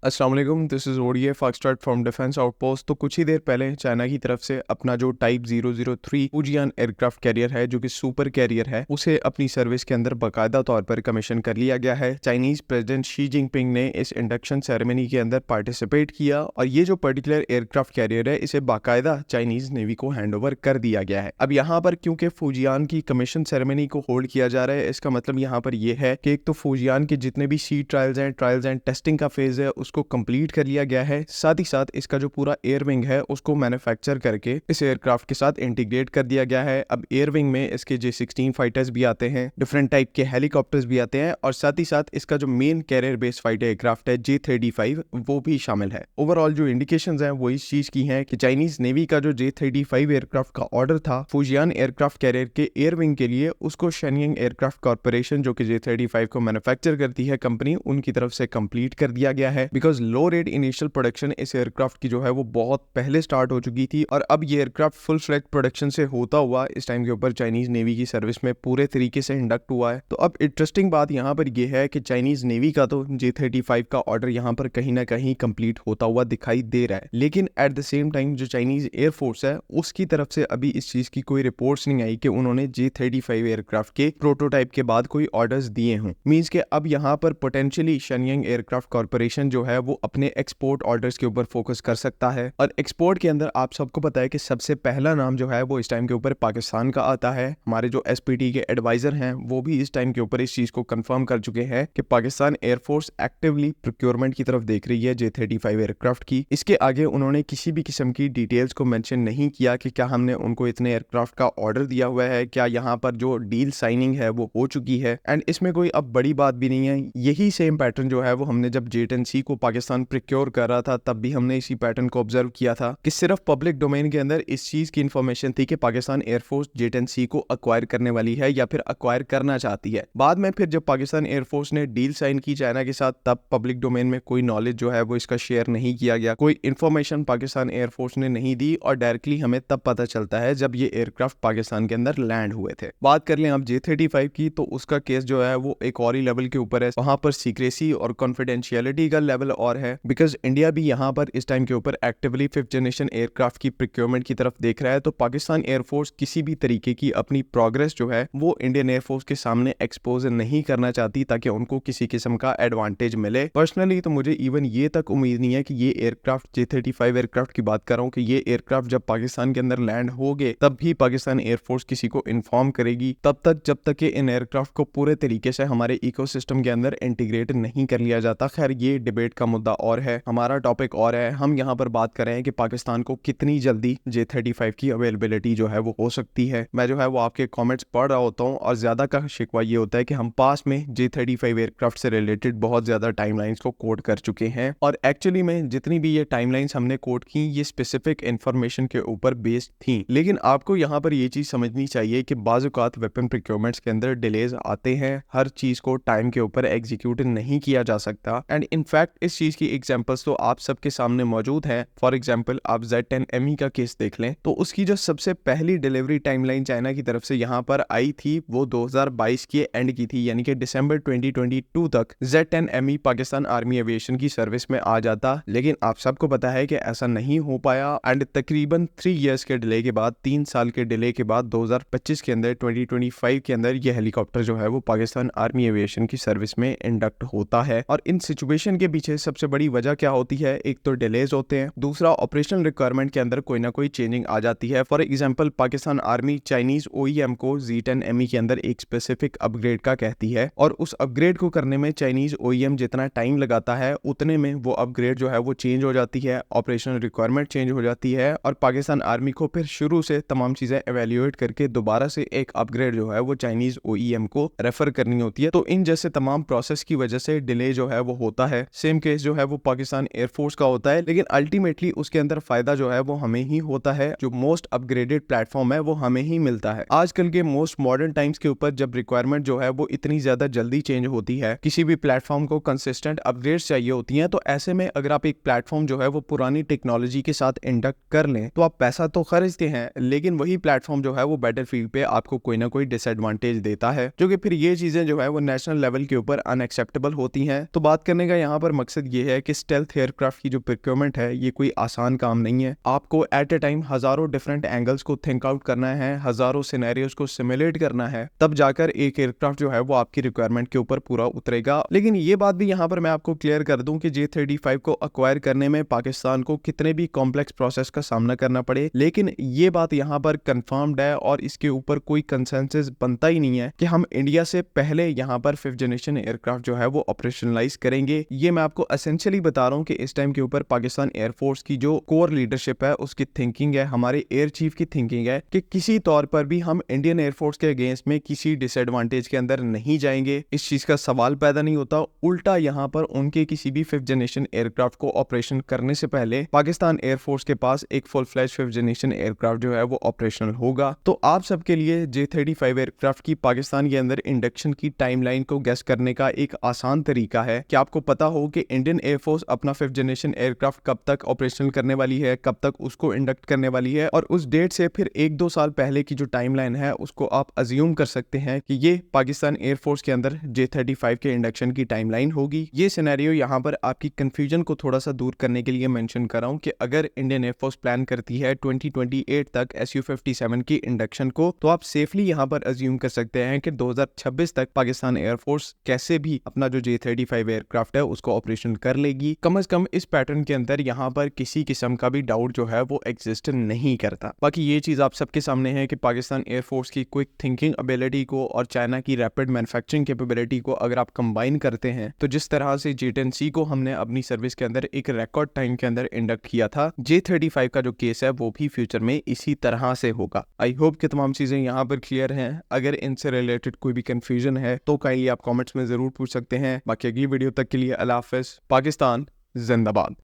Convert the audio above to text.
अस्सलाम वालेकुम, this is ODA foxtrot from defence outpost. तो कुछ ही देर पहले चाइना की तरफ से अपना जो टाइप 003 फूजियान एयरक्राफ्ट कैरियर है, जो कि सुपर कैरियर है, उसे अपनी सर्विस के अंदर बाकायदा तौर पर कमीशन कर लिया गया है। चाइनीज प्रेसिडेंट शी जिनपिंग ने इस इंडक्शन सेरेमनी के अंदर पार्टिसिपेट किया और ये जो पर्टिकुलर एयरक्राफ्ट कैरियर है, इसे बाकायदा चाइनीज नेवी को हैंडओवर कर दिया गया है। अब यहाँ पर क्योंकि फूजियान की कमीशन सेरेमनी को होल्ड किया जा रहा है, इसका मतलब यहाँ पर यह है कि एक तो फूजियान के जितने भी सी ट्रायल्स एंड टेस्टिंग का फेज है उसको कंप्लीट कर लिया गया है। साथ ही साथ इसका जो पूरा एयर विंग है उसको मैन्युफैक्चर करके इस एयरक्राफ्ट के साथ इंटीग्रेट कर दिया गया है। अब एयर विंग में इसके J-16 फाइटर्स भी आते हैं, डिफरेंट टाइप के हेलीकॉप्टर्स भी आते हैं और साथ ही साथ इसका जो main career based fighter aircraft है J-35 वो भी शामिल है। ओवरऑल जो इंडिकेशंस हैं वो इस चीज की हैं कि चाइनीज नेवी का जो J-35 एयरक्राफ्ट का ऑर्डर था फूजियान एयरक्राफ्ट कैरियर के एयर विंग के लिए, उसको शेनयंग एयरक्राफ्ट कॉर्पोरेशन जो कि J-35 को मैन्युफैक्चर करती है कंपनी, उनकी तरफ से कंप्लीट कर दिया गया है। Because low rate initial production इस एयरक्राफ्ट की जो है वो बहुत पहले स्टार्ट हो चुकी थी और अब ये एयरक्राफ्ट फुल फ्लैग प्रोडक्शन से होता हुआ इस टाइम के ऊपर चाइनीज नेवी की सर्विस में पूरे तरीके से इंडक्ट हुआ है। तो अब इंटरेस्टिंग बात यहाँ पर यह है कि चाइनीज नेवी का तो J-35 का ऑर्डर यहाँ पर कहीं ना कहीं कंप्लीट होता हुआ दिखाई दे रहा है, लेकिन एट द सेम टाइम जो चाइनीज एयरफोर्स है उसकी तरफ से अभी इस चीज की कोई रिपोर्ट्स नहीं आई कि उन्होंने J-35 एयरक्राफ्ट के प्रोटोटाइप के बाद कोई ऑर्डर्स दिए हों। मींस के अब यहाँ पर पोटेंशियली शेनयंग एयरक्राफ्ट कॉर्पोरेशन जो है वो अपने एक्सपोर्ट ऑर्डर्स के ऊपर फोकस कर सकता है। और एक्सपोर्ट के अंदर आप सबको पता है कि सबसे पहला नाम जो है वो इस टाइम के ऊपर पाकिस्तान का आता है। हमारे जो SPT के एडवाइजर हैं वो भी इस टाइम के ऊपर इस चीज को कंफर्म कर चुके हैं कि पाकिस्तान एयरफोर्स एक्टिवली प्रोक्योरमेंट की तरफ देख रही है J-35 एयरक्राफ्ट की। इसके आगे उन्होंने किसी भी किस्म की डिटेल्स को मेंशन नहीं किया कि क्या हमने उनको इतने एयरक्राफ्ट का ऑर्डर दिया हुआ है, क्या यहाँ पर जो डील साइनिंग है वो हो चुकी है। एंड इसमें कोई अब बड़ी बात भी नहीं है, यही सेम पैटर्न जो है वो हमने जब J-10C को पाकिस्तान प्रोक्योर कर रहा था तब भी हमने इसी पैटर्न को ऑब्जर्व किया था कि सिर्फ पब्लिक डोमेन के अंदर इस चीज की इंफॉर्मेशन थी कि पाकिस्तान एयरफोर्स J-10C को अक्वायर करने वाली है या फिर अक्वायर करना चाहती है। बाद में फिर जब पाकिस्तान एयरफोर्स ने डील साइन की चाइना के साथ, तब पब्लिक डोमेन में कोई नॉलेज जो है वो इसका शेयर नहीं किया गया, कोई इंफॉर्मेशन पाकिस्तान एयरफोर्स ने नहीं दी और डायरेक्टली हमें तब पता चलता है जब ये एयरक्राफ्ट पाकिस्तान के अंदर लैंड हुए थे। बात कर लें अब J-35 की, तो उसका केस जो है वो एक और ही लेवल के ऊपर है। वहां पर सीक्रेसी और कॉन्फिडेंशियलिटी का लेवल और है, बिकॉज इंडिया भी यहाँ पर इस टाइम के ऊपर एक्टिवली 5th जनरेशन एयरक्राफ्ट की प्रोक्योरमेंट की तरफ देख रहा है। तो पाकिस्तान एयरफोर्स किसी भी तरीके की अपनी प्रोग्रेस जो है वो इंडियन एयरफोर्स के सामने एक्सपोज नहीं करना चाहती ताकि उनको किसी किस्म का एडवांटेज मिले। पर्सनली तो मुझे इवन ये तक उम्मीद नहीं है कि ये एयरक्राफ्ट J-35 एयरक्राफ्ट की बात कर रहा हूँ कि ये एयरक्राफ्ट जब पाकिस्तान के अंदर लैंड हो गए तब भी पाकिस्तान एयरफोर्स किसी को इन्फॉर्म करेगी, तब तक जब तक इन एयरक्राफ्ट को पूरे तरीके से हमारे इकोसिस्टम के अंदर इंटीग्रेट नहीं कर लिया जाता। खैर ये डिबेट का मुद्दा और है, हमारा टॉपिक और है। हम यहाँ पर बात कर रहे हैं कि पाकिस्तान को कितनी जल्दी J-35 की अवेलेबिलिटी जो है वो हो सकती है। मैं जो है वो आपके कमेंट्स पढ़ रहा होता हूँ और ज्यादा का शिकवा ये होता है कि हम पास में J-35 एयरक्राफ्ट से रिलेटेड बहुत ज्यादा टाइमलाइंस को कोट कर चुके हैं और एक्चुअली में जितनी भी ये टाइमलाइंस हमने कोट की ये स्पेसिफिक इंफॉर्मेशन के ऊपर बेस्ड थी। लेकिन आपको यहाँ पर ये चीज समझनी चाहिए कि बाज़ औक़ात वेपन प्रोक्योरमेंट्स के अंदर डिलेज आते हैं, हर चीज को टाइम के ऊपर एग्जीक्यूट नहीं किया जा सकता। एंड इनफैक्ट इस चीज की एग्जांपल्स तो आप सबके सामने मौजूद हैं। फॉर एग्जांपल आप Z-10ME का केस देख लें तो उसकी जो सबसे पहली डिलीवरी टाइमलाइन चाइना की तरफ से यहाँ पर आई थी वो 2022 के एंड की थी, यानी कि दिसंबर 2022 तक Z-10ME पाकिस्तान आर्मी एविएशन की सर्विस में आ जाता। लेकिन आप सबको पता है कि ऐसा नहीं हो पाया एंड तकरीबन 3 इयर्स के डिले के बाद, 3 साल के डिले के बाद 2025 के अंदर 2025 के अंदर ये हेलीकॉप्टर जो है वो पाकिस्तान आर्मी एविएशन की सर्विस में इंडक्ट होता है। और इन सिचुएशन के पीछे सबसे बड़ी वजह क्या होती है? एक तो डिलेज होते हैं, दूसरा ऑपरेशनल रिक्वायरमेंट के अंदर कोई ना कोई चेंजिंग आ जाती है। For example Pakistan army Chinese OEM को Z-10ME के अंदर एक स्पेसिफिक अपग्रेड का कहती है और उस अपग्रेड को करने में चाइनीज OEM जितना टाइम लगाता है उतने में वो अपग्रेड जो है वो चेंज हो जाती है, ऑपरेशनल रिक्वायरमेंट चेंज हो जाती है और पाकिस्तान आर्मी को फिर शुरू से तमाम चीजें एवेल्युएट करके दोबारा से एक अपग्रेड जो है वो चाइनीज OEM को रेफर करनी होती है। तो इन जैसे तमाम प्रोसेस की वजह से डिले जो है वो होता है। सेम केस जो है वो पाकिस्तान एयरफोर्स का होता है, लेकिन अल्टीमेटली उसके अंदर फायदा जो है वो हमें ही होता है। जो मोस्ट अपग्रेडेड प्लेटफॉर्म है वो हमें ही मिलता है। आजकल के मोस्ट मॉडर्न टाइम्स के ऊपर जब रिक्वायरमेंट जो है वो इतनी ज्यादा जल्दी चेंज होती है, किसी भी प्लेटफॉर्म को कंसिस्टेंट अपग्रेड्स चाहिए होती हैं, तो ऐसे में अगर आप एक प्लेटफॉर्म जो है वो पुरानी टेक्नोलॉजी के साथ इंडक्ट कर लें तो आप पैसा तो खर्चते हैं, लेकिन वही प्लेटफॉर्म जो है वो बैटलफील्ड पे आपको कोई ना कोई डिसएडवांटेज देता है, जो कि फिर ये चीजें जो है वो नेशनल लेवल के ऊपर अनएक्सेप्टेबल होती हैं। तो बात करने का यहाँ पर मकसद ये है कि स्टेल्थ एयरक्राफ्ट की जो प्रोक्योरमेंट है ये कोई आसान काम नहीं है। आपको एट ए टाइम हजारों डिफरेंट एंगल्स को थिंक आउट करना है, हजारों सिनेरियोज को सिमुलेट करना है, तब जाकर एक एयरक्राफ्ट जो है वो आपकी रिक्वायरमेंट के ऊपर पूरा उतरेगा। लेकिन ये बात भी यहाँ पर मैं आपको क्लियर कर दूं कि J-35 को अक्वायर करने में पाकिस्तान को कितने भी कॉम्प्लेक्स प्रोसेस का सामना करना पड़े, लेकिन ये बात यहाँ पर कंफर्म्ड है और इसके ऊपर कोई कंसेंसस बनता ही नहीं है कि हम इंडिया से पहले यहाँ पर 5th जनरेशन एयरक्राफ्ट जो है वो ऑपरेशनलाइज करेंगे। ये मैं आपको एसेंशियली बता रहा हूँ कि इस टाइम के ऊपर पाकिस्तान एयरफोर्स की जो कोर लीडरशिप है उसकी थिंकिंग है, हमारे एयर चीफ की थिंकिंग है कि किसी तौर पर भी हम इंडियन एयरफोर्स के अगेंस्ट में किसी डिसएडवांटेज के अंदर नहीं जाएंगे। इस चीज का सवाल पैदा नहीं होता। उल्टा यहाँ पर उनके किसी भी 5th जनरेशन एयरक्राफ्ट को ऑपरेशन करने से पहले पाकिस्तान एयरफोर्स के पास एक full flash 5th generation aircraft जो है वो ऑपरेशनल होगा। तो आप सबके लिए J-35 एयरक्राफ्ट की पाकिस्तान के अंदर इंडक्शन की टाइमलाइन को गेस करने का एक आसान तरीका है कि आपको पता हो कि इंडियन एयरफोर्स अपना 5th जनरेशन एयरक्राफ्ट कब तक ऑपरेशनल करने वाली है, कब तक उसको इंडक्ट करने वाली है, और उस डेट से फिर 1-2 साल पहले की जो टाइमलाइन है उसको आप अज्यूम कर सकते हैं कि ये पाकिस्तान एयरफोर्स के अंदर J-35 के इंडक्शन की टाइमलाइन होगी। ये सिनेरियो यहाँ पर आपकी कंफ्यूजन को थोड़ा सा दूर करने के लिए मेंशन कर रहा हूँ कि अगर इंडियन एयरफोर्स प्लान करती है 2028 तक Su-57 की इंडक्शन को, तो आप सेफली यहाँ पर अज्यूम कर सकते हैं कि 2026 तक पाकिस्तान एयरफोर्स कैसे भी अपना जो J-35 एयरक्राफ्ट है उसको ऑपरेशन कर लेगी। कम से कम इस पैटर्न के अंदर यहाँ पर किसी किस्म का भी डाउट जो है वो एग्जिस्ट नहीं करता। बाकी ये चीज आप सबके सामने है कि पाकिस्तान एयरफोर्स की क्विक थिंकिंग एबिलिटी को और चाइना की रैपिड मैन्युफैक्चरिंग कैपेबिलिटी को अगर आप कंबाइन करते हैं तो जिस तरह से J-10C को हमने अपनी सर्विस के अंदर एक रिकॉर्ड टाइम के अंदर इंडक्ट किया था, J-35 का जो केस है वो भी फ्यूचर में इसी तरह से होगा। आई होप कि तमाम चीजें यहाँ पर क्लियर हैं। अगर इनसे रिलेटेड कोई भी कंफ्यूजन है तो काइंडली आप कमेंट्स में जरूर पूछ सकते हैं। बाकी अगली वीडियो तक के लिए अल्लाह हाफिज। पाकिस्तान जिंदाबाद।